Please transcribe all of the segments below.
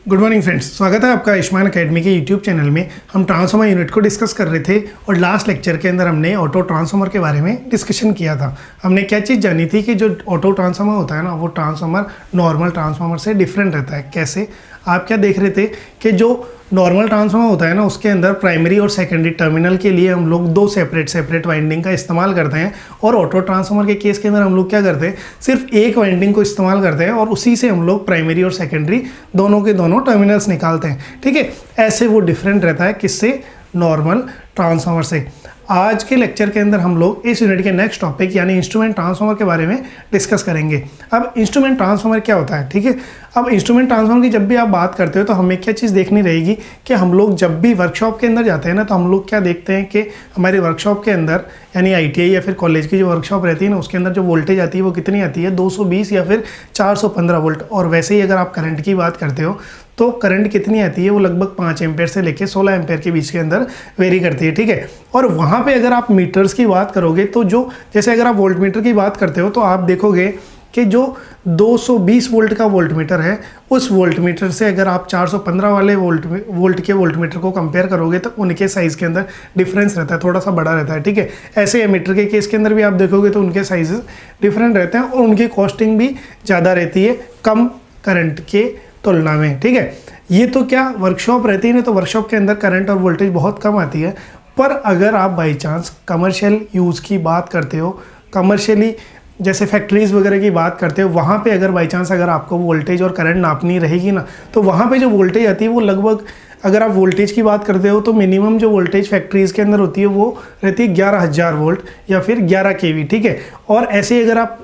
Good morning friends, स्वागत है आपका आयुष्मान अकेडमी के यूट्यूब चैनल में। हम ट्रांसफार्मर यूनिट को डिस्कस कर रहे थे और लास्ट लेक्चर के अंदर हमने ऑटो ट्रांसफार्मर के बारे में डिस्कशन किया था। हमने क्या चीज़ जानी थी कि जो ऑटो ट्रांसफार्मर होता है ना, वो ट्रांसफार्मर नॉर्मल ट्रांसफार्मर से डिफरेंट रहता है। कैसे? आप क्या देख रहे थे कि जो नॉर्मल ट्रांसफार्मर होता है ना, उसके अंदर प्राइमरी और सेकेंडरी टर्मिनल के लिए हम लोग दो सेपरेट वाइंडिंग का इस्तेमाल करते हैं। और ऑटो ट्रांसफार्मर के केस के अंदर हम लोग क्या करते हैं, सिर्फ एक वाइंडिंग को इस्तेमाल करते हैं और उसी से हम लोग प्राइमरी और सेकेंडरी दोनों के दोनों टर्मिनल्स निकालते हैं। ठीक है, ऐसे वो डिफरेंट रहता है किससे? नॉर्मल ट्रांसफार्मर से। आज के लेक्चर के अंदर हम लोग इस यूनिट के नेक्स्ट टॉपिक यानी इंस्ट्रूमेंट ट्रांसफार्मर के बारे में डिस्कस करेंगे। अब इंस्ट्रूमेंट ट्रांसफार्मर क्या होता है? ठीक है, अब इंस्ट्रूमेंट ट्रांसफार्मर की जब भी आप बात करते हो तो हमें क्या चीज़ देखनी रहेगी कि हम लोग जब भी वर्कशॉप के अंदर जाते हैं ना, तो हम लोग क्या देखते हैं कि हमारी वर्कशॉप के अंदर यानी ITI या फिर कॉलेज की जो वर्कशॉप रहती है ना, उसके अंदर जो वोल्टेज आती है वो कितनी आती है? 220 या फिर 415 वोल्ट। और वैसे ही अगर आप करंट की बात करते हो तो करंट कितनी आती है? वो लगभग 5 एम्पेयर से लेकर 16 एम्पेयर के बीच के अंदर वेरी करती है। ठीक है, और वहाँ पे अगर आप मीटर्स की बात करोगे तो जो जैसे अगर आप वोल्ट मीटर की बात करते हो तो आप देखोगे कि जो 220 वोल्ट का वोल्ट मीटर है, उस वोल्ट मीटर से अगर आप 415 वाले वोल्ट के वोल्ट मीटर को कंपेयर करोगे तो उनके साइज़ के अंदर डिफरेंस रहता है, थोड़ा सा बड़ा रहता है। ठीक है, ऐसे एमीटर के केस के अंदर भी आप देखोगे तो उनके साइजेस डिफरेंट रहते हैं और उनकी कॉस्टिंग भी ज़्यादा रहती है कम करंट के तुलना में। ठीक है, ये तो क्या वर्कशॉप रहती है ना, तो वर्कशॉप के अंदर करंट और वोल्टेज बहुत कम आती है। पर अगर आप बाई चांस कमर्शियल यूज़ की बात करते हो, कमर्शियली जैसे फैक्ट्रीज़ वगैरह की बात करते हो, वहाँ पे अगर बाई चांस अगर आपको वोल्टेज और करंट नापनी रहेगी ना, तो वहाँ पे जो वोल्टेज आती है वो लगभग, अगर आप वोल्टेज की बात करते हो तो मिनिमम जो वोल्टेज फैक्ट्रीज़ के अंदर होती है वो रहती है 11,000 वोल्ट या फिर 11 kV। ठीक है, और ऐसे ही अगर आप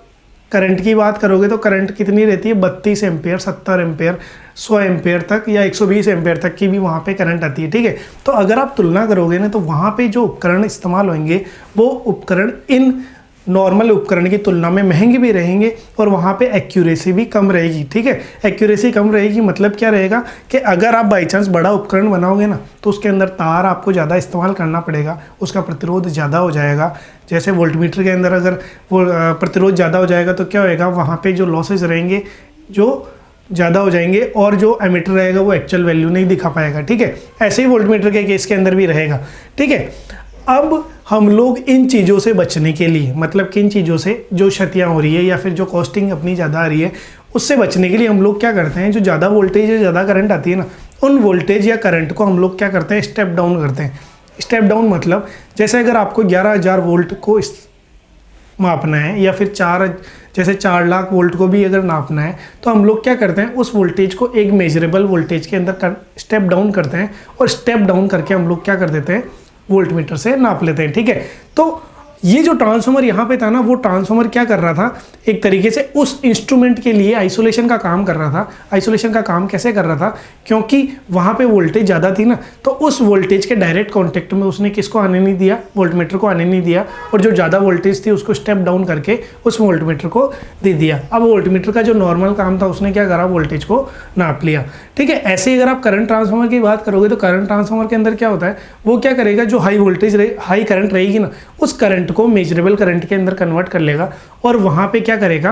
करंट की बात करोगे तो करंट कितनी रहती है? 32 एम्पेयर, 70 एम्पेयर, 100 एम्पेयर तक या 120 एम्पेयर तक की भी वहाँ पे करंट आती है। ठीक है, तो अगर आप तुलना करोगे ना, तो वहाँ पे जो उपकरण इस्तेमाल होंगे वो उपकरण इन नॉर्मल उपकरण की तुलना में महंगे भी रहेंगे और वहाँ पे एक्यूरेसी भी कम रहेगी। ठीक है, एक्यूरेसी कम रहेगी मतलब क्या रहेगा कि अगर आप बाई चांस बड़ा उपकरण बनाओगे ना, तो उसके अंदर तार आपको ज़्यादा इस्तेमाल करना पड़ेगा, उसका प्रतिरोध ज़्यादा हो जाएगा। जैसे वोल्टमीटर के अंदर अगर वो प्रतिरोध ज़्यादा हो जाएगा तो क्या होएगा, वहाँ पर जो लॉसेज रहेंगे जो ज़्यादा हो जाएंगे और जो एमीटर रहेगा वो एक्चुअल वैल्यू नहीं दिखा पाएगा। ठीक है, ऐसे ही वोल्टमीटर के केस के अंदर भी रहेगा। ठीक है, अब हम लोग इन चीज़ों से बचने के लिए, मतलब किन चीज़ों से, जो क्षतियाँ हो रही है या फिर जो कॉस्टिंग अपनी ज़्यादा आ रही है, उससे बचने के लिए हम लोग क्या करते हैं, जो ज़्यादा वोल्टेज या ज़्यादा करंट आती है ना, उन वोल्टेज या करंट को हम लोग क्या करते हैं? स्टेप डाउन करते हैं। स्टेप डाउन मतलब जैसे अगर आपको 11,000 वोल्ट को मापना है या फिर 4 लाख वोल्ट को भी अगर नापना है, तो हम लोग क्या करते हैं, उस वोल्टेज को एक मेजरेबल वोल्टेज के अंदर स्टेप डाउन करते हैं और स्टेप डाउन करके हम लोग क्या कर देते हैं, वोल्ट मीटर से नाप लेते हैं। ठीक है, तो ये जो ट्रांसफार्मर यहाँ पे था ना, वो ट्रांसफार्मर क्या कर रहा था, एक तरीके से उस इंस्ट्रूमेंट के लिए आइसोलेशन का काम कर रहा था। आइसोलेशन का काम कैसे कर रहा था? क्योंकि वहाँ पे वोल्टेज ज़्यादा थी ना, तो उस वोल्टेज के डायरेक्ट कॉन्टेक्ट में उसने किसको आने नहीं दिया? वोल्टमीटर को आने नहीं दिया, और जो ज़्यादा वोल्टेज थी उसको स्टेप डाउन करके उस वोल्टमीटर को दे दिया। अब वोल्टमीटर का जो नॉर्मल काम था उसने क्या करा, वोल्टेज को नाप लिया। ठीक है, ऐसे ही अगर आप करंट ट्रांसफार्मर की बात करोगे तो करंट ट्रांसफार्मर के अंदर क्या होता है, वो क्या करेगा, जो हाई वोल्टेज हाई करंट रहेगी ना, उस करंट को मेजरेबल करंट के अंदर कन्वर्ट कर लेगा और वहाँ पे क्या करेगा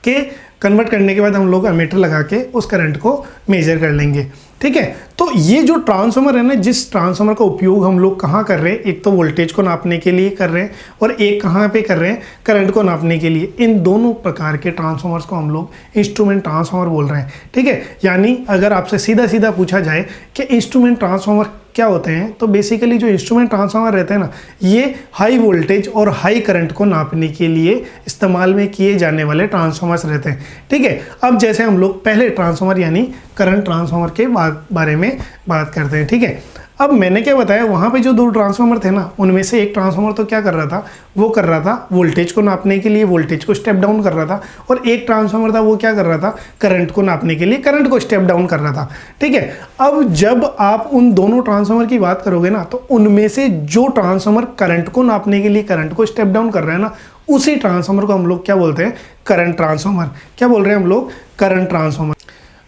कि कन्वर्ट करने के बाद हम लोग एमीटर लगा के उस करंट को मेजर कर लेंगे। ठीक है, तो ये जो ट्रांसफार्मर है ना, जिस ट्रांसफार्मर का उपयोग हम लोग कहाँ कर रहे हैं, एक तो वोल्टेज को नापने के लिए कर रहे हैं और एक कहाँ पे कर रहे हैं, करंट को नापने के लिए। इन दोनों प्रकार के ट्रांसफार्मर्स को हम लोग इंस्ट्रूमेंट ट्रांसफार्मर बोल रहे हैं। ठीक है, यानी अगर आपसे सीधा सीधा पूछा जाए कि इंस्ट्रूमेंट ट्रांसफार्मर क्या होते हैं, तो बेसिकली जो इंस्ट्रूमेंट ट्रांसफार्मर रहते हैं ना, ये हाई वोल्टेज और हाई करंट को नापने के लिए इस्तेमाल में किए जाने वाले ट्रांसफार्मर्स रहते हैं। ठीक है, अब जैसे हम लोग पहले ट्रांसफार्मर यानी करंट ट्रांसफार्मर के बारे में बात करते हैं। ठीक है, अब मैंने क्या बताया, वहाँ पे जो 2 ट्रांसफार्मर थे ना, उनमें से एक ट्रांसफार्मर तो क्या कर रहा था, वो कर रहा था वोल्टेज को नापने के लिए वोल्टेज को स्टेप डाउन कर रहा था, और एक ट्रांसफार्मर था वो क्या कर रहा था, करंट को नापने के लिए करंट को स्टेप डाउन कर रहा था। ठीक है, अब जब आप उन दोनों ट्रांसफार्मर की बात करोगे ना, तो उनमें से जो ट्रांसफार्मर करंट को नापने के लिए करंट को स्टेप डाउन कर रहा है ना, उसी ट्रांसफार्मर को हम लोग क्या बोलते हैं, करंट ट्रांसफार्मर। क्या बोल रहे हैं हम लोग, करंट ट्रांसफार्मर।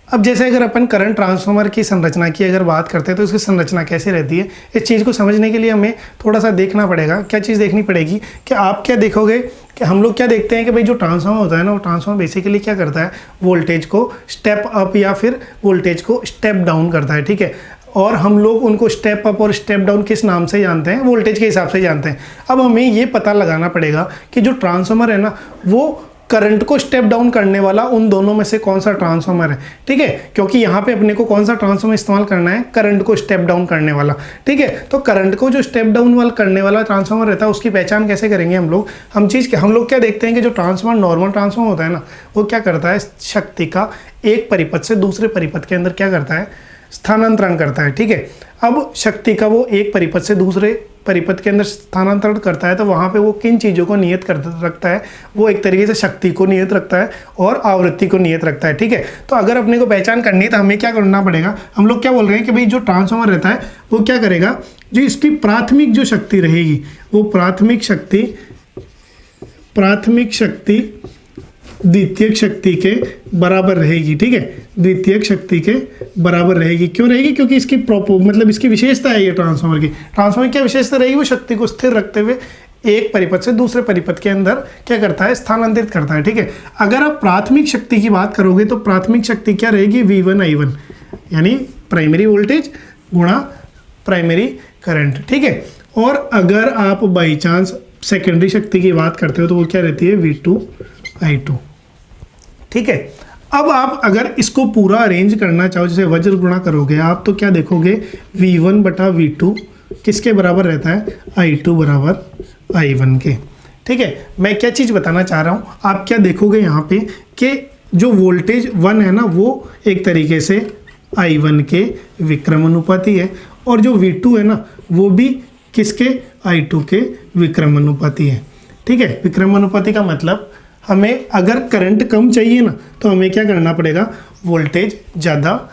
अब जैसे अगर अपन करंट ट्रांसफार्मर की संरचना की अगर बात करते हैं तो उसकी संरचना कैसे रहती है, इस चीज़ को समझने के लिए हमें थोड़ा सा देखना पड़ेगा। क्या चीज़ देखनी पड़ेगी कि आप क्या देखोगे कि हम लोग क्या देखते हैं कि भाई जो ट्रांसफार्मर होता है ना, वो ट्रांसफार्मर बेसिकली क्या करता है, वोल्टेज को स्टेप अप या फिर वोल्टेज को स्टेप डाउन करता है, ठीक है। और हम लोग उनको स्टेप अप और स्टेप डाउन किस नाम से जानते हैं, वोल्टेज के हिसाब से जानते हैं। अब हमें ये पता लगाना पड़ेगा कि जो ट्रांसफार्मर है ना, वो करंट को स्टेप डाउन करने वाला उन दोनों में से कौन सा ट्रांसफार्मर है, ठीक है। क्योंकि यहाँ पे अपने को कौन सा ट्रांसफार्मर इस्तेमाल करना है, करंट को स्टेप डाउन करने वाला, ठीक है। तो करंट को जो स्टेप डाउन वाला करने वाला ट्रांसफार्मर रहता है, उसकी पहचान कैसे करेंगे हम लोग, हम लोग क्या देखते हैं कि जो ट्रांसफार्मर नॉर्मल ट्रांसफार्मर होता है ना, वो क्या करता है, शक्ति का एक परिपथ से दूसरे परिपथ के अंदर क्या करता है, स्थानांतरण करता है, ठीक है। अब शक्ति का वो एक परिपथ से दूसरे परिपथ के अंदर स्थानांतरण करता है, तो वहाँ पे वो किन चीज़ों को नियत कर रखता है, वो एक तरीके से शक्ति को नियत रखता है और आवृत्ति को नियत रखता है, ठीक है। तो अगर अपने को पहचान करनी है तो हमें क्या करना पड़ेगा, हम लोग क्या बोल रहे हैं कि भाई जो ट्रांसफार्मर रहता है वो क्या करेगा, जो इसकी प्राथमिक जो शक्ति रहेगी, वो प्राथमिक शक्ति द्वितीयक शक्ति के बराबर रहेगी, ठीक है। द्वितीयक शक्ति के बराबर रहेगी। क्यों रहेगी, क्योंकि इसकी मतलब इसकी विशेषता है ये ट्रांसफार्मर की। ट्रांसफार्मर क्या विशेषता रहेगी, वो शक्ति को स्थिर रखते हुए एक परिपथ से दूसरे परिपथ के अंदर क्या करता है, स्थानांतरित करता है, ठीक है। अगर आप प्राथमिक शक्ति की बात करोगे तो प्राथमिक शक्ति क्या रहेगी, V1 I1, यानी प्राइमरी वोल्टेज गुणा प्राइमरी करंट, ठीक है। और अगर आप बाई चांस सेकेंडरी शक्ति की बात करते हो तो वो क्या रहती है, V2 I2, ठीक है। अब आप अगर इसको पूरा अरेंज करना चाहो, जैसे वज्र गुणा करोगे आप, तो क्या देखोगे, V1 बटा V2 किसके बराबर रहता है, I2 बराबर I1 के, ठीक है। मैं क्या चीज़ बताना चाह रहा हूँ, आप क्या देखोगे यहाँ पे कि जो वोल्टेज 1 है ना, वो एक तरीके से I1 के विक्रम अनुपाती है, और जो V2 है ना, वो भी किसके, I2 के विक्रम अनुपाती है, ठीक है। विक्रम अनुपाती का मतलब हमें अगर करंट कम चाहिए ना, तो हमें क्या करना पड़ेगा, वोल्टेज ज़्यादा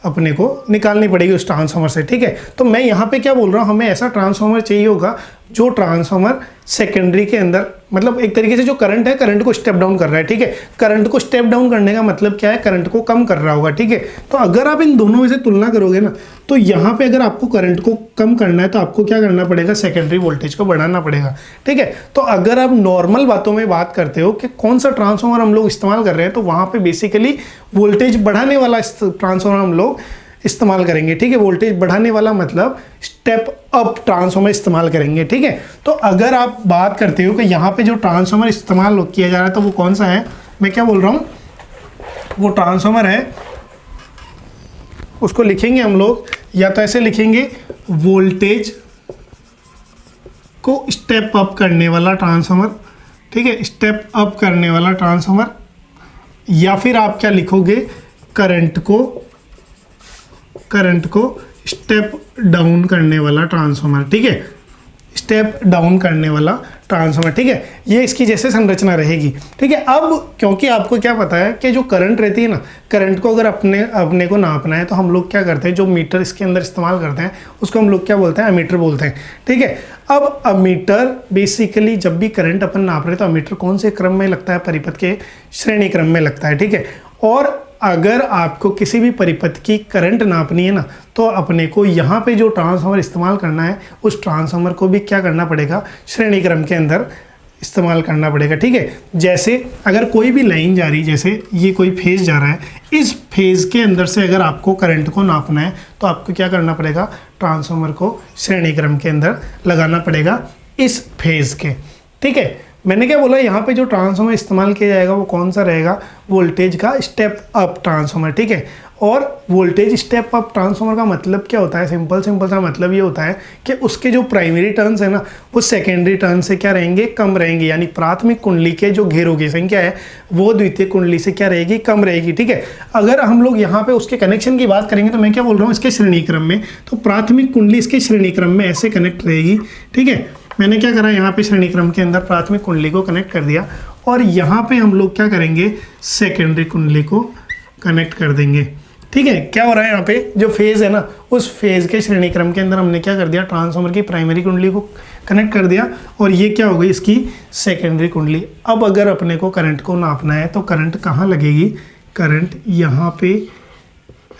अपने को निकालनी पड़ेगी उस ट्रांसफार्मर से, ठीक है। तो मैं यहाँ पे क्या बोल रहा हूँ, हमें ऐसा ट्रांसफार्मर चाहिए होगा जो ट्रांसफार्मर सेकेंडरी के अंदर, मतलब एक तरीके से जो करंट है, करंट को स्टेप डाउन कर रहा है, ठीक है। करंट को स्टेप डाउन करने का मतलब क्या है, करंट को कम कर रहा होगा, ठीक है। तो अगर आप इन दोनों में से तुलना करोगे ना, तो यहाँ पे अगर आपको करंट को कम करना है तो आपको क्या करना पड़ेगा, सेकेंडरी वोल्टेज को बढ़ाना पड़ेगा, ठीक है। तो अगर आप नॉर्मल बातों में बात करते हो कि कौन सा ट्रांसफार्मर हम लोग इस्तेमाल कर रहे हैं, तो वहाँ पे बेसिकली वोल्टेज बढ़ाने वाला ट्रांसफार्मर हम लोग इस्तेमाल करेंगे, ठीक है। वोल्टेज बढ़ाने वाला मतलब स्टेप अप ट्रांसफार्मर इस्तेमाल करेंगे, ठीक है। तो अगर आप बात करते हो कि यहाँ पे जो ट्रांसफार्मर इस्तेमाल किया जा रहा है, तो वो कौन सा है, मैं क्या बोल रहा हूँ, वो ट्रांसफार्मर है, उसको लिखेंगे हम लोग, या तो ऐसे लिखेंगे, वोल्टेज को स्टेप अप करने वाला ट्रांसफार्मर, ठीक है, स्टेप अप करने वाला ट्रांसफार्मर, या फिर आप क्या लिखोगे, करंट को स्टेप डाउन करने वाला ट्रांसफार्मर, ठीक है, स्टेप डाउन करने वाला ट्रांसफार्मर, ठीक है। ये इसकी जैसे संरचना रहेगी, ठीक है। अब क्योंकि आपको क्या पता है कि जो करंट रहती है ना, करंट को अगर अपने को नापना है, तो हम लोग क्या करते हैं, जो मीटर इसके अंदर इस्तेमाल करते हैं उसको हम लोग क्या बोलते हैं, अमीटर बोलते हैं, ठीक है। अब अमीटर बेसिकली जब भी करंट अपन नाप रहे हैं, तो अमीटर कौन से क्रम में लगता है, परिपथ के श्रेणी क्रम में लगता है, ठीक है। और अगर आपको किसी भी परिपथ की करंट नापनी है ना, तो अपने को यहाँ पे जो ट्रांसफार्मर इस्तेमाल करना है, उस ट्रांसफार्मर को भी क्या करना पड़ेगा, श्रेणी क्रम के अंदर इस्तेमाल करना पड़ेगा, ठीक है। जैसे अगर कोई भी लाइन जा रही, जैसे ये कोई फेज जा रहा है, इस फेज के अंदर से अगर आपको करंट को नापना है, तो आपको क्या करना पड़ेगा, ट्रांसफार्मर को श्रेणी क्रम के अंदर लगाना पड़ेगा इस फेज के, ठीक है। मैंने क्या बोला, यहाँ पे जो ट्रांसफार्मर इस्तेमाल किया जाएगा वो कौन सा रहेगा, वोल्टेज का स्टेप अप ट्रांसफार्मर, ठीक है। और वोल्टेज स्टेप अप ट्रांसफार्मर का मतलब क्या होता है, सिंपल सा मतलब ये होता है कि उसके जो प्राइमरी टर्न्स है ना, वो सेकेंडरी टर्न से क्या रहेंगे, कम रहेंगे, यानी प्राथमिक कुंडली के जो घेरों की संख्या है वो द्वितीय कुंडली से क्या रहेगी, कम रहेगी, ठीक है। अगर हम लोग यहाँ पे उसके कनेक्शन की बात करेंगे, तो मैं क्या बोल रहा हूँ, इसके श्रेणी क्रम में, तो प्राथमिक कुंडली इसके श्रेणी क्रम में ऐसे कनेक्ट रहेगी, ठीक है। मैंने क्या करा, यहाँ पे श्रेणी क्रम के अंदर प्राथमिक कुंडली को कनेक्ट कर दिया, और यहाँ पे हम लोग क्या करेंगे, सेकेंडरी कुंडली को कनेक्ट कर देंगे, ठीक है। क्या हो रहा है, यहाँ पे जो फेज है ना, उस फेज के श्रेणी क्रम के अंदर हमने क्या कर दिया, ट्रांसफार्मर की प्राइमरी कुंडली को कनेक्ट कर दिया, और ये क्या हो गई, इसकी सेकेंडरी कुंडली। अब अगर अपने को करंट को नापना है, तो करंट कहाँ लगेगी, करंट यहाँ पे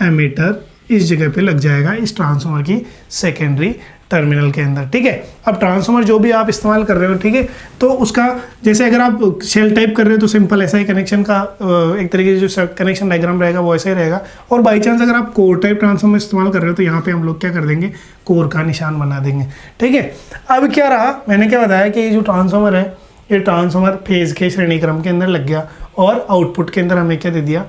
एमीटर इस जगह पे लग जाएगा, इस ट्रांसफार्मर की सेकेंडरी टर्मिनल के अंदर, ठीक है। अब ट्रांसफार्मर जो भी आप इस्तेमाल कर रहे हो, ठीक है, तो उसका जैसे अगर आप शेल टाइप कर रहे हो तो सिंपल ऐसा ही कनेक्शन का एक तरीके से जो कनेक्शन डायग्राम रहेगा वो ऐसा ही रहेगा। और बाई चांस अगर आप कोर टाइप ट्रांसफार्मर इस्तेमाल कर रहे हो तो यहाँ पे हम लोग क्या कर देंगे, कोर का निशान बना देंगे, ठीक है। अब क्या रहा, मैंने क्या बताया कि ये जो ट्रांसफार्मर है, ये ट्रांसफार्मर फेज के श्रेणी क्रम के अंदर लग गया और आउटपुट के अंदर हमें क्या दे दिया,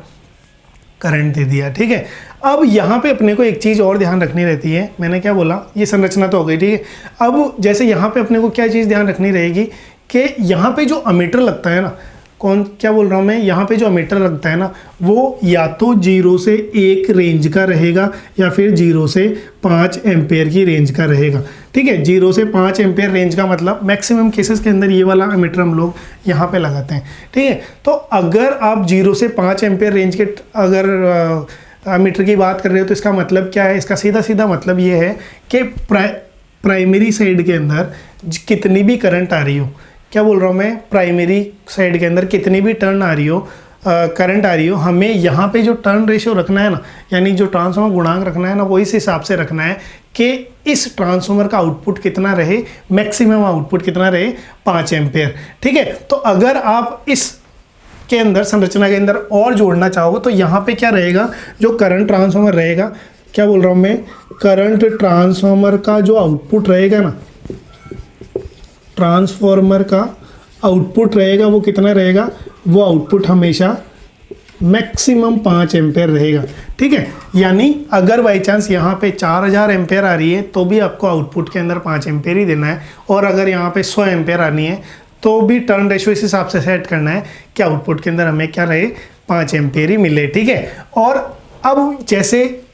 करंट दे दिया, ठीक है। अब यहाँ पे अपने को एक चीज़ और ध्यान रखनी रहती है, मैंने क्या बोला, ये संरचना तो हो गई, ठीक है। अब जैसे यहाँ पे अपने को क्या चीज़ ध्यान रखनी रहेगी कि यहाँ पे जो अमीटर लगता है ना, क्या बोल रहा हूँ मैं, यहाँ पे जो अमीटर लगता है ना, वो या तो 0 से 1 रेंज का रहेगा या फिर 0 से 5 एम्पेयर की रेंज का रहेगा, ठीक है। 0 से 5 एम्पेयर रेंज का मतलब मैक्सिमम केसेस के अंदर ये वाला अमीटर हम लोग यहाँ पे लगाते हैं, ठीक है। तो अगर आप 0 से 5 एम्पेयर रेंज के अगर अमीटर की बात कर रहे हो तो इसका मतलब क्या है, इसका सीधा सीधा मतलब ये है कि प्राइमरी साइड के अंदर कितनी भी करंट आ रही हो, क्या बोल रहा हूँ मैं, प्राइमरी साइड के अंदर कितनी भी टर्न आ रही हो, करंट आ रही हो, हमें यहाँ पे जो टर्न रेशियो रखना है ना, यानी जो ट्रांसफार्मर गुणांक रखना है ना, वो इस हिसाब से रखना है कि इस ट्रांसफार्मर का आउटपुट कितना रहे, मैक्सिमम आउटपुट कितना रहे, 5 एम्पेयर, ठीक है। तो अगर आप इस के अंदर संरचना के अंदर और जोड़ना चाहो तो यहाँ पे क्या रहेगा, जो करंट ट्रांसफार्मर रहेगा, क्या बोल रहा हूँ मैं, करंट ट्रांसफार्मर का जो आउटपुट रहेगा ना, ट्रांसफार्मर का आउटपुट रहेगा वो कितना रहेगा, वो आउटपुट हमेशा मैक्सिमम 5 एम्पेयर रहेगा, ठीक है। यानी अगर बाई चांस यहाँ पे 4000 एम्पेयर आ रही है तो भी आपको आउटपुट के अंदर 5 एम्पेयर ही देना है, और अगर यहाँ पे 100 एम्पेयर आनी है तो भी टर्न रेशियो इस हिसाब से सेट करना है कि आउटपुट के अंदर हमें क्या रहे, 5 एम्पेयर ही मिले, ठीक है। और अब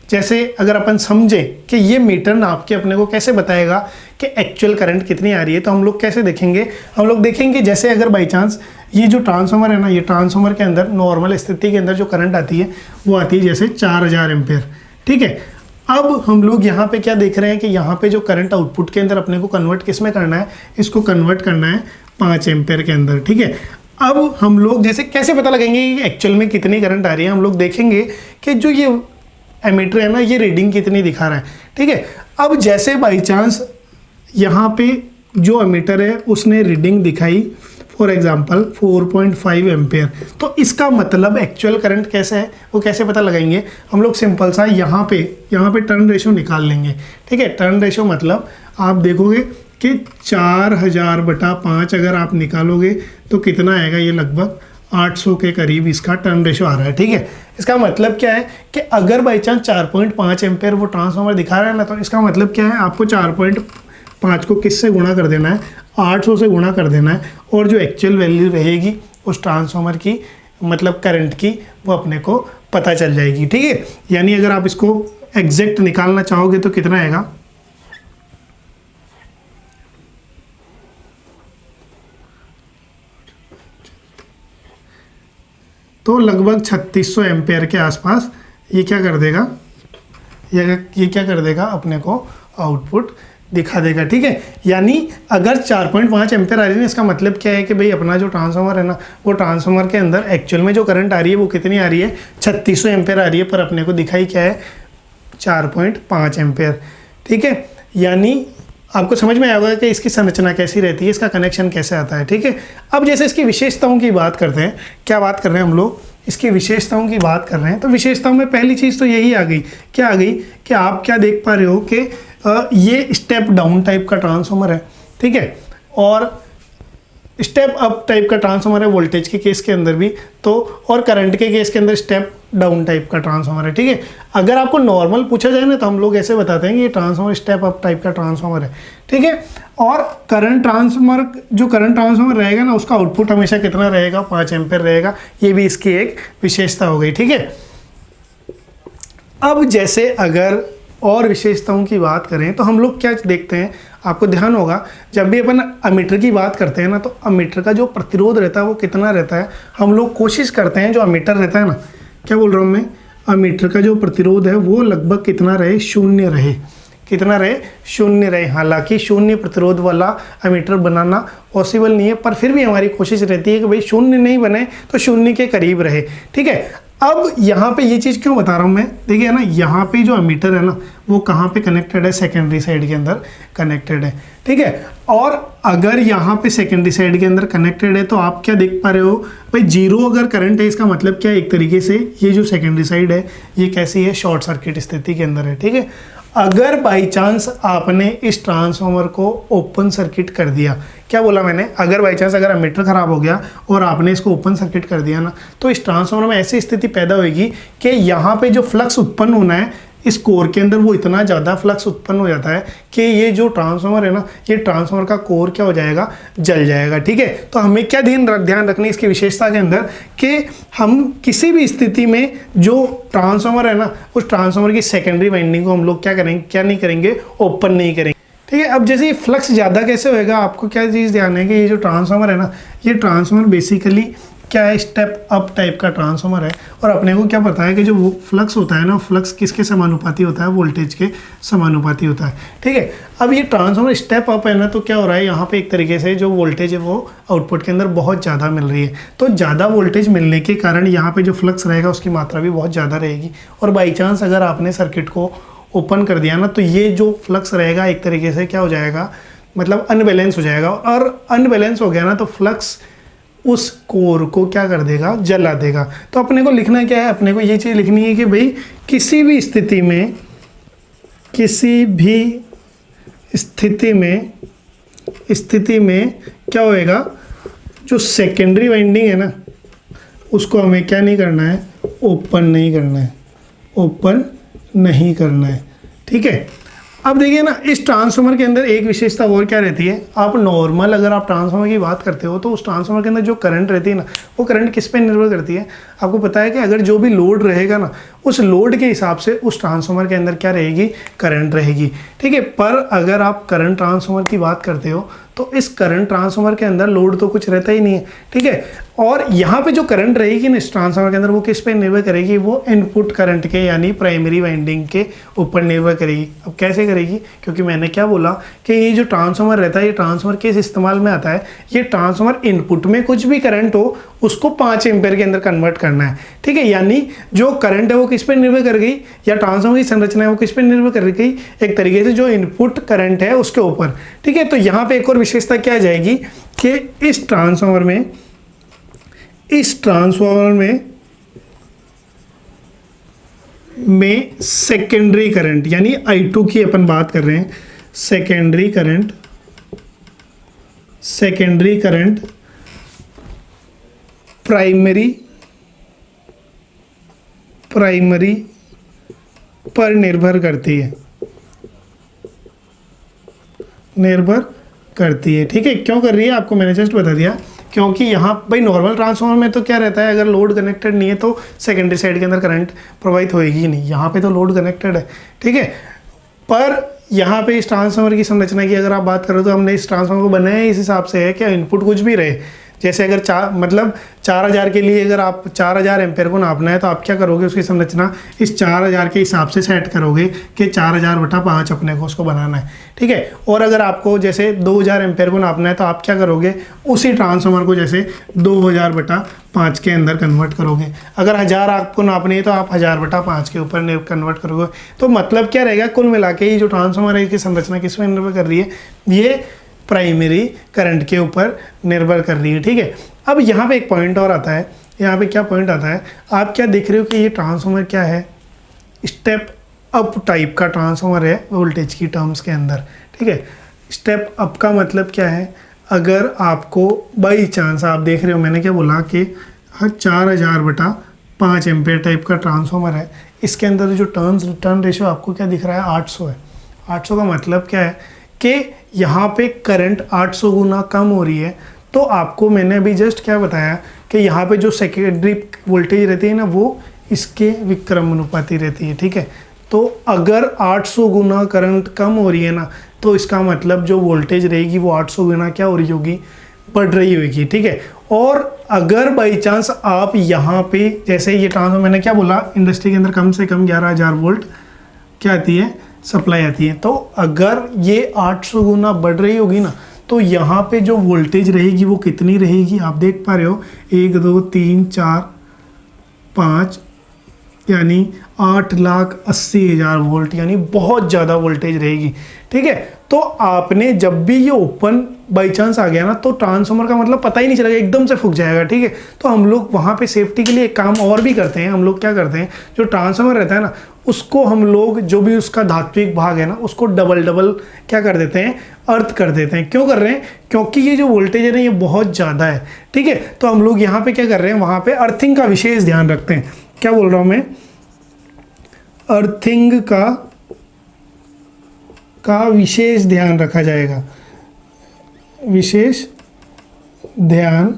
जैसे अगर अपन समझे कि ये मीटर नाप के अपने को कैसे बताएगा कि एक्चुअल करंट कितनी आ रही है, तो हम लोग कैसे देखेंगे, हम लोग देखेंगे जैसे अगर बाई चांस ये जो ट्रांसफार्मर है ना, ये ट्रांसफार्मर के अंदर नॉर्मल स्थिति के अंदर जो करंट आती है वो आती है जैसे 4000 एम्पेयर, ठीक है। अब हम लोग यहाँ पे क्या देख रहे हैं कि यहाँ पे जो करंट आउटपुट के अंदर अपने को कन्वर्ट किस में करना है, इसको कन्वर्ट करना है 5 एम्पेयर के अंदर, ठीक है। अब हम लोग जैसे कैसे पता लगेंगे कि एक्चुअल में कितनी करंट आ रही है, हम लोग देखेंगे कि जो ये एमीटर है ना, ये रीडिंग कितनी दिखा रहा है, ठीक है। अब जैसे बाई चांस यहाँ पे जो एमीटर है उसने रीडिंग दिखाई फॉर एग्जांपल 4.5 एम्पेयर, तो इसका मतलब एक्चुअल करंट कैसे है वो कैसे पता लगाएंगे, हम लोग सिंपल सा यहाँ पे टर्न रेशियो निकाल लेंगे, ठीक है। टर्न रेशियो मतलब आप देखोगे कि 4000/5 अगर आप निकालोगे तो कितना आएगा, ये लगभग 800 के करीब इसका टर्न रेशियो आ रहा है, ठीक है। इसका मतलब क्या है कि अगर बाई चांस 4.5 एम्पेयर वो ट्रांसफार्मर दिखा रहा है ना, तो इसका मतलब क्या है, आपको 4.5 को किससे गुणा कर देना है, 800 से गुणा कर देना है, और जो एक्चुअल वैल्यू रहेगी उस ट्रांसफार्मर की, मतलब करंट की, वो अपने को पता चल जाएगी, ठीक है। यानी अगर आप इसको एग्जैक्ट निकालना चाहोगे तो कितना आएगा, तो लगभग 3600 एम्पेयर के आसपास ये क्या कर देगा, ये क्या कर देगा, अपने को आउटपुट दिखा देगा, ठीक है। यानी अगर 4.5 एम्पेयर आ रही है, इसका मतलब क्या है कि भाई अपना जो ट्रांसफार्मर है ना, वो ट्रांसफार्मर के अंदर एक्चुअल में जो करंट आ रही है वो कितनी आ रही है, 3600 एम्पेयर आ रही है, पर अपने को दिखाई क्या है, 4.5 एम्पेयर, ठीक है। यानी आपको समझ में आएगा कि इसकी संरचना कैसी रहती है, इसका कनेक्शन कैसे आता है, ठीक है। अब जैसे इसकी विशेषताओं की बात करते हैं, क्या बात कर रहे हैं हम लोग, इसकी विशेषताओं की बात कर रहे हैं। तो विशेषताओं में पहली चीज़ तो यही आ गई, क्या आ गई कि आप क्या देख पा रहे हो कि ये स्टेप डाउन टाइप का ट्रांसफार्मर है, ठीक है, और स्टेप अप टाइप का ट्रांसफार्मर है वोल्टेज के केस के अंदर भी, तो और करंट के केस के अंदर स्टेप डाउन टाइप का ट्रांसफार्मर है, ठीक है। अगर आपको नॉर्मल पूछा जाए ना तो हम लोग ऐसे बताते हैं कि ये ट्रांसफार्मर स्टेप अप टाइप का ट्रांसफार्मर है, ठीक है। और करंट ट्रांसफार्मर रहेगा ना, उसका आउटपुट हमेशा कितना रहेगा, 5 एम्पेयर रहेगा, ये भी इसकी एक विशेषता हो गई, ठीक है। अब जैसे अगर और विशेषताओं की बात करें तो हम लोग क्या देखते हैं, आपको ध्यान होगा जब भी अपन अमीटर की बात करते हैं ना, तो अमीटर का जो प्रतिरोध रहता है वो कितना रहता है, हम लोग कोशिश करते हैं जो अमीटर रहता है ना, क्या बोल रहा हूँ मैं, अमीटर का जो प्रतिरोध है वो लगभग कितना रहे, शून्य रहे, कितना रहे, शून्य रहे। हालांकि शून्य प्रतिरोध वाला अमीटर बनाना पॉसिबल नहीं है, पर फिर भी हमारी कोशिश रहती है कि भाई शून्य नहीं बने तो शून्य के करीब रहे, ठीक है। अब यहाँ पे ये चीज़ क्यों बता रहा हूँ मैं, देखिए ना यहाँ पे जो एमीटर है ना वो कहाँ पे कनेक्टेड है, सेकेंडरी साइड के अंदर कनेक्टेड है, ठीक है। और अगर यहाँ पे सेकेंडरी साइड के अंदर कनेक्टेड है तो आप क्या देख पा रहे हो भाई, जीरो अगर करंट है इसका मतलब क्या है, एक तरीके से ये जो सेकेंडरी साइड है ये कैसी है, शॉर्ट सर्किट स्थिति के अंदर है, ठीक है। अगर बाई चांस आपने इस ट्रांसफार्मर को ओपन सर्किट कर दिया, क्या बोला मैंने, अगर बाई चांस अगर एमीटर खराब हो गया और आपने इसको ओपन सर्किट कर दिया ना, तो इस ट्रांसफार्मर में ऐसी स्थिति पैदा होगी कि यहाँ पे जो फ्लक्स उत्पन्न होना है इस कोर के अंदर वो इतना ज़्यादा फ्लक्स उत्पन्न हो जाता है कि ये जो ट्रांसफार्मर है ना, ये ट्रांसफार्मर का कोर क्या हो जाएगा, जल जाएगा, ठीक है। तो हमें क्या ध्यान रखना है इसकी विशेषता के अंदर कि हम किसी भी स्थिति में जो ट्रांसफार्मर है ना, उस ट्रांसफार्मर की सेकेंडरी वाइंडिंग को हम लोग क्या करेंगे, क्या नहीं करेंगे, ओपन नहीं करेंगे, ठीक है। अब जैसे ये फ्लक्स ज़्यादा कैसे होएगा, आपको क्या चीज़ ध्यान है कि ये जो ट्रांसफार्मर है ना, ये ट्रांसफार्मर बेसिकली क्या है, स्टेप अप टाइप का ट्रांसफार्मर है। और अपने को क्या पता है कि जो वो फ्लक्स होता है ना, फ्लक्स किसके समानुपाती होता है, वोल्टेज के समानुपाती होता है, ठीक है। अब ये ट्रांसफार्मर स्टेप अप है ना, तो क्या हो रहा है, यहाँ पे एक तरीके से जो वोल्टेज है वो आउटपुट के अंदर बहुत ज़्यादा मिल रही है। तो ज़्यादा वोल्टेज मिलने के कारण यहाँ पे जो फ्लक्स रहेगा उसकी मात्रा भी बहुत ज़्यादा रहेगी। और बाई चांस अगर आपने सर्किट को ओपन कर दिया ना, तो ये जो फ्लक्स रहेगा एक तरीके से क्या हो जाएगा, मतलब अनबैलेंस हो जाएगा। और अनबैलेंस हो गया ना तो फ्लक्स उस कोर को क्या कर देगा, जला देगा। तो अपने को लिखना क्या है, अपने को ये चीज़ लिखनी है कि भाई किसी भी स्थिति में क्या होएगा, जो सेकेंडरी वाइंडिंग है ना उसको हमें क्या नहीं करना है, ओपन नहीं करना है, ठीक है। अब देखिए ना, इस ट्रांसफार्मर के अंदर एक विशेषता और क्या रहती है, आप नॉर्मल अगर आप ट्रांसफार्मर की बात करते हो तो उस ट्रांसफार्मर के अंदर जो करंट रहती है ना, वो करंट किस पे निर्भर करती है, आपको पता है कि अगर जो भी लोड रहेगा ना, उस लोड के हिसाब से उस ट्रांसफार्मर के अंदर क्या रहेगी, करंट रहेगी, ठीक है। पर अगर आप करंट ट्रांसफार्मर की बात करते हो तो इस करंट ट्रांसफार्मर के अंदर लोड तो कुछ रहता ही नहीं है, ठीक है। और यहाँ पे जो करंट रहेगी ना इस ट्रांसफार्मर के अंदर, वो किस पे निर्भर करेगी, वो इनपुट करंट के यानी प्राइमरी वाइंडिंग के ऊपर निर्भर करेगी। अब कैसे करेगी, क्योंकि मैंने क्या बोला कि ये जो ट्रांसफार्मर रहता है, ये ट्रांसफार्मर किस इस्तेमाल में आता है, ये ट्रांसफार्मर इनपुट में कुछ भी करंट हो उसको 5 एम्पेयर के अंदर कन्वर्ट करना है, ठीक है। यानी जो करंट है वो किस पे निर्भर कर गई, या ट्रांसफार्मर की संरचना है वो किस पे निर्भर कर गई, एक तरीके से जो इनपुट करंट है उसके ऊपर, ठीक है। तो यहाँ पे एक और विशेषता क्या आ जाएगी कि इस ट्रांसफार्मर में सेकेंडरी करंट यानी I2 की अपन बात कर रहे हैं, सेकेंडरी करंट प्राइमरी पर निर्भर करती है, ठीक है। क्यों कर रही है, आपको मैंने जस्ट बता दिया, क्योंकि यहाँ भाई नॉर्मल ट्रांसफार्मर में तो क्या रहता है, अगर लोड कनेक्टेड नहीं है तो सेकेंडरी साइड के अंदर करंट प्रवाहित होएगी ही नहीं। यहाँ पे तो लोड कनेक्टेड है, ठीक है। पर यहाँ पे इस ट्रांसफार्मर की संरचना की अगर आप बात करो तो हमने इस ट्रांसफार्मर को बनाया इस हिसाब से है कि इनपुट कुछ भी रहे, जैसे अगर 4000 के लिए अगर आप 4000 एम्पेयर को नापना है तो आप क्या करोगे, उसकी संरचना इस 4000 के हिसाब से सेट करोगे कि 4000/5 अपने को उसको बनाना है, ठीक है। और अगर आपको जैसे 2000 एम्पेयर को नापना है तो आप क्या करोगे, उसी ट्रांसफार्मर को जैसे 2000/5 के अंदर कन्वर्ट करोगे। अगर 1000 आपको नापनी है तो आप 1000/5 के ऊपर कन्वर्ट करोगे। तो मतलब क्या रहेगा, कुल मिला के ये जो ट्रांसफार्मर है इसकी संरचना किस में निर्भर कर रही है, ये प्राइमरी करंट के ऊपर निर्भर कर रही है, ठीक है। अब यहाँ पे एक पॉइंट और आता है, यहाँ पे क्या पॉइंट आता है, आप क्या देख रहे हो कि ये ट्रांसफार्मर क्या है, स्टेप अप टाइप का ट्रांसफार्मर है वोल्टेज की टर्म्स के अंदर, ठीक है। स्टेप अप का मतलब क्या है, अगर आपको बाई चांस आप देख रहे हो, मैंने क्या बोला कि 4000/5 एम्पेयर टाइप का ट्रांसफार्मर है, इसके अंदर जो टर्न रेशियो आपको क्या दिख रहा है, 800 है। 800 का मतलब क्या है कि यहाँ पे करंट 800 गुना कम हो रही है। तो आपको मैंने अभी जस्ट क्या बताया कि यहाँ पे जो सेकेंडरी वोल्टेज रहती है ना, वो इसके विक्रमानुपाती रहती है, ठीक है। तो अगर 800 गुना करंट कम हो रही है ना, तो इसका मतलब जो वोल्टेज रहेगी वो 800 गुना क्या हो रही होगी, बढ़ रही होगी, ठीक है। और अगर बाई चांस आप यहाँ पे जैसे ये ट्रांसफार्मर मैंने क्या बोला, इंडस्ट्री के अंदर कम से कम 11000 वोल्ट क्या आती है, सप्लाई आती है। तो अगर ये 800 गुना बढ़ रही होगी ना, तो यहाँ पे जो वोल्टेज रहेगी वो कितनी रहेगी, आप देख पा रहे हो 1 2 3 4 5 यानी 8,80,000 वोल्ट, यानी बहुत ज़्यादा वोल्टेज रहेगी। ठीक है, तो आपने जब भी ये ओपन बाई चांस आ गया ना, तो ट्रांसफार्मर का मतलब पता ही नहीं चलेगा, एकदम से फूक जाएगा। ठीक है, तो हम लोग वहाँ पे सेफ्टी के लिए एक काम और भी करते हैं। हम लोग क्या करते हैं, जो ट्रांसफार्मर रहता है ना, उसको हम लोग जो भी उसका धात्विक भाग है ना, उसको डबल क्या कर देते हैं, अर्थ कर देते हैं। क्यों कर रहे हैं, क्योंकि ये जो वोल्टेज है ना, ये बहुत ज़्यादा है। ठीक है, तो हम लोग यहाँ पे क्या कर रहे हैं, वहाँ पे अर्थिंग का विशेष ध्यान रखते हैं। क्या बोल रहा हूँ मैं, अर्थिंग का विशेष ध्यान रखा जाएगा, विशेष ध्यान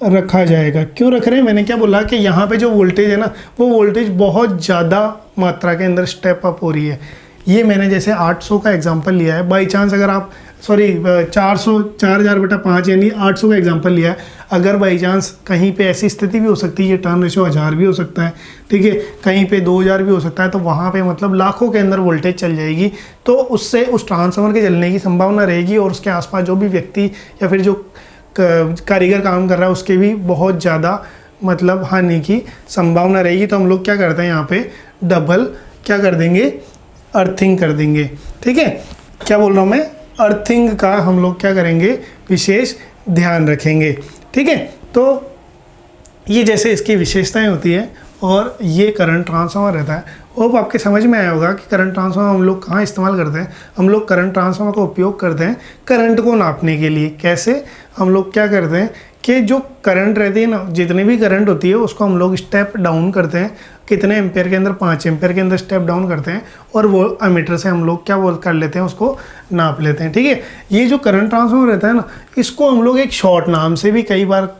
रखा जाएगा। क्यों रख रहे हैं, मैंने क्या बोला कि यहाँ पे जो वोल्टेज है ना, वो वोल्टेज बहुत ज़्यादा मात्रा के अंदर स्टेप अप हो रही है। ये मैंने जैसे 800 का एग्जांपल लिया है, बाई चांस अगर आप 4,000/5 यानी 800 का एग्जांपल लिया है। अगर बाई चांस कहीं पे ऐसी स्थिति भी हो सकती है, ये टर्न रेशियो 1000 भी हो सकता है। ठीक है, कहीं पे 2000 भी हो सकता है, तो वहाँ पे मतलब लाखों के अंदर वोल्टेज चल जाएगी। तो उससे उस ट्रांसफार्मर के जलने की संभावना रहेगी, और उसके आसपास जो भी व्यक्ति या फिर जो कारीगर काम कर रहा है, उसके भी बहुत ज़्यादा मतलब हानि की संभावना रहेगी। तो हम लोग क्या करते हैं, यहाँ पे डबल क्या कर देंगे, अर्थिंग कर देंगे। ठीक है, क्या बोल रहा हूँ मैं, अर्थिंग का हम लोग क्या करेंगे, विशेष ध्यान रखेंगे। ठीक है, तो ये जैसे इसकी विशेषताएं होती है, और ये करंट ट्रांसफार्मर रहता है। होप आपके समझ में आया होगा कि करंट ट्रांसफार्मर हम लोग कहाँ इस्तेमाल करते हैं। हम लोग करंट ट्रांसफार्मर का उपयोग करते हैं करंट को नापने के लिए। कैसे, हम लोग क्या करते हैं कि जो करंट रहती है ना, जितनी भी करंट होती है, उसको हम लोग स्टेप डाउन करते हैं। कितने एम्पेयर के अंदर, 5 एम्पेयर के अंदर स्टेप डाउन करते हैं, और वो अमीटर से हम लोग क्या कर लेते हैं, उसको नाप लेते हैं। ठीक है, ये जो करंट ट्रांसफार्मर रहता है ना, इसको हम लोग एक शॉर्ट नाम से भी कई बार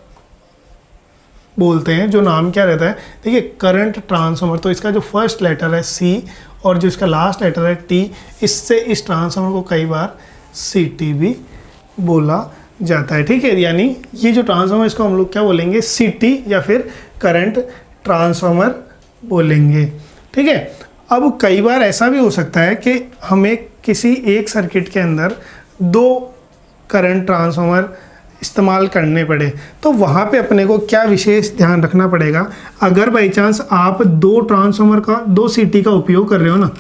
बोलते हैं। जो नाम क्या रहता है, देखिए, करंट ट्रांसफार्मर। तो इसका जो फर्स्ट लेटर है C, और जो इसका लास्ट लेटर है T, इससे इस ट्रांसफार्मर को कई बार CT भी बोला जाता है। ठीक है, यानी ये जो ट्रांसफार्मर, इसको हम लोग क्या बोलेंगे, CT या फिर करंट ट्रांसफार्मर बोलेंगे। ठीक है, अब कई बार ऐसा भी हो सकता है कि हमें किसी एक सर्किट के अंदर 2 करंट ट्रांसफार्मर इस्तेमाल करने पड़े, तो वहाँ पे अपने को क्या विशेष ध्यान रखना पड़ेगा। अगर बाई चांस आप 2 ट्रांसफार्मर का 2 CT का उपयोग कर रहे हो ना,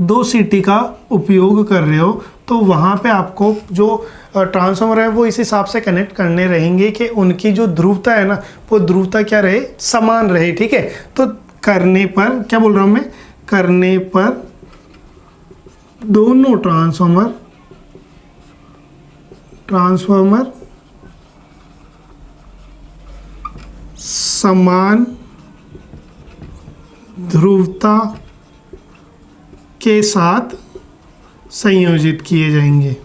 2 CT का उपयोग कर रहे हो, तो वहाँ पे आपको जो ट्रांसफार्मर है, वो इस हिसाब से कनेक्ट करने रहेंगे कि उनकी जो ध्रुवता है ना, वो ध्रुवता क्या रहे, समान रहे। ठीक है, तो करने पर क्या बोल रहा हूँ मैं, करने पर दोनों ट्रांसफार्मर समान ध्रुवता के साथ संयोजित किए जाएंगे।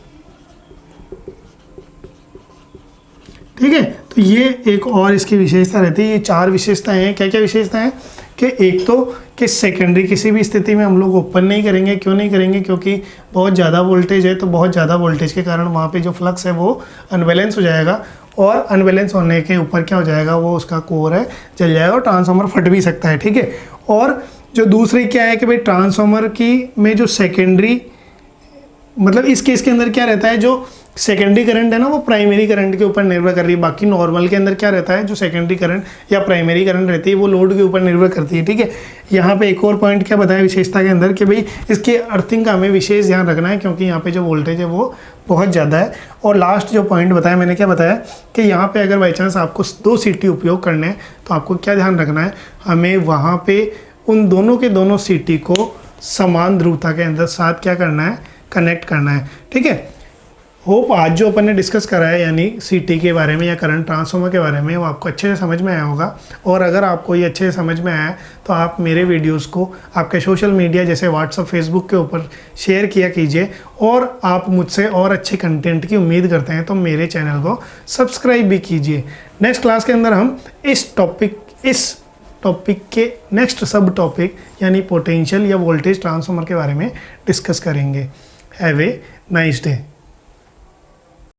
ठीक है, तो ये एक और इसकी विशेषता रहती है। ये 4 विशेषताएं हैं। क्या क्या विशेषताएं हैं कि एक तो कि सेकेंडरी किसी भी स्थिति में हम लोग ओपन नहीं करेंगे। क्यों नहीं करेंगे, क्योंकि बहुत ज़्यादा वोल्टेज है, तो बहुत ज़्यादा वोल्टेज के कारण वहाँ पे जो फ्लक्स है वो अनबैलेंस हो जाएगा, और अनबैलेंस होने के ऊपर क्या हो जाएगा, वो उसका कोर है जल जाएगा, और ट्रांसफार्मर फट भी सकता है। ठीक है, और जो दूसरी क्या है कि भाई ट्रांसफार्मर की में जो सेकेंडरी, मतलब इस केस के अंदर क्या रहता है, जो सेकेंडरी करंट है ना, वो प्राइमरी करंट के ऊपर निर्भर कर रही है। बाकी नॉर्मल के अंदर क्या रहता है, जो सेकेंडरी करंट या प्राइमरी करंट रहती है, वो लोड के ऊपर निर्भर करती है। ठीक है, यहाँ पे एक और पॉइंट क्या बताया विशेषता के अंदर कि भाई इसके अर्थिंग का हमें विशेष ध्यान रखना है, क्योंकि यहाँ पे जो वोल्टेज है वो बहुत ज़्यादा है। और लास्ट जो पॉइंट बताया मैंने, क्या बताया कि यहाँ पे अगर बाई चांस आपको 2 CT उपयोग करने हैं, तो आपको क्या ध्यान रखना है, हमें वहाँ पे उन दोनों के दोनों CT को समान ध्रुवता के अंदर साथ क्या करना है, कनेक्ट करना है। ठीक है, होप आज जो अपन ने डिस्कस करा है, यानी CT के बारे में या करंट ट्रांसफार्मर के बारे में, वो आपको अच्छे से समझ में आया होगा। और अगर आपको ये अच्छे से समझ में आया, तो आप मेरे वीडियोस को आपके सोशल मीडिया जैसे व्हाट्सअप, फेसबुक के ऊपर शेयर किया कीजिए। और आप मुझसे और अच्छे कंटेंट की उम्मीद करते हैं, तो मेरे चैनल को सब्सक्राइब भी कीजिए। नेक्स्ट क्लास के अंदर हम इस टॉपिक के नेक्स्ट सब टॉपिक यानी पोटेंशियल या वोल्टेज ट्रांसफार्मर के बारे में डिस्कस करेंगे। Have a nice day.